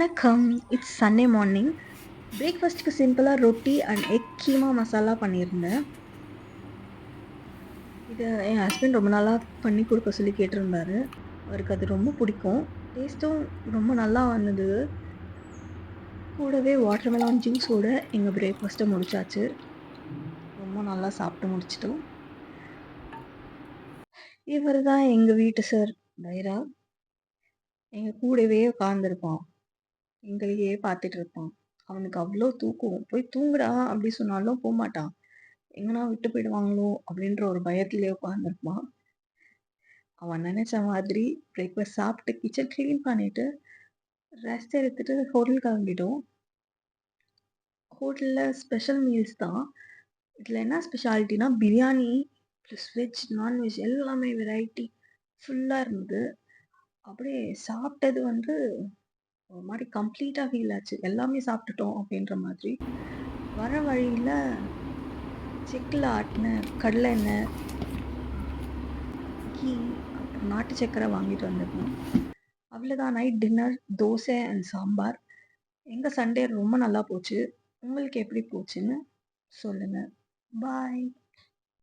வணக்கம். It's Sunday morning. பிரேக்ஃபாஸ்ட்க்கு சிம்பிளா ரொட்டி அண்ட் எக் கீமா மசாலா பண்ணியிருந்தேன். இத என் ஹஸ்பண்ட் ரொம்ப நாளா பண்ணி குடுக்க சொல்லி கேட்டிருந்தாரு. அவருக்கு அது ரொம்ப பிடிக்கும். டேஸ்ட்டும் ரொம்ப நல்லா வந்தது. கூடவே வாட்டர்மெலான் ஜூஸோட எங்க பிரேக்ஃபாஸ்ட்ட முடிச்சாச்சு. ரொம்ப நல்லா சாப்பிட்டு முடிச்சுட்டோம். இவரு தான் எங்க வீட்டு சார் தைரா. எங்க கூடவே உட்கார்ந்திருப்பான். எங்களையே பார்த்துட்டு இருப்பான். அவனுக்கு அவ்ளோ தூக்கம். "போய் தூங்குடா" அப்படி சொன்னாலும் போமாட்டான். எங்கனா விட்டு போயிடுவாங்களோ அப்படின்ற ஒரு பயத்திலேயே உட்கார்ந்திருப்பான். அவன் நெனச்ச மாதிரி பிரேக்ஃபாஸ்ட் சாப்பிட்டு கிச்சன் கிளீன் பண்ணிட்டு, ரெஸ்ட் எடுத்துட்டு ஹோட்டல் கிளம்பிட்டோம். ஹோட்டல்ல ஸ்பெஷல் மீல்ஸ் தான். இதுல என்ன ஸ்பெஷாலிட்டினா பிரியாணி பிளஸ் வெஜ், நான்வெஜ் எல்லாமே வெரைட்டி ஃபுல்லா இருந்தது. அப்படியே சாப்பிட்டது வந்து ஒரு மாரி கம்ப்ளீட்டா ஃபீல் ஆச்சு. எல்லாமே சாப்பிட்டுட்டோம் அப்படின்ற மாதிரி. வர வழியில செக்குல ஆட்டுன கடலை எண்ணெய், கீ, அப்புறம் நாட்டு சர்க்கரை வாங்கிட்டு வந்திருந்தோம். அவ்வளோதான் night dinner dosa and sambar. எங்க சண்டே ரொம்ப நல்லா போச்சு. உங்களுக்கு எப்படி போச்சுன்னு சொல்லுங்க. பாய்.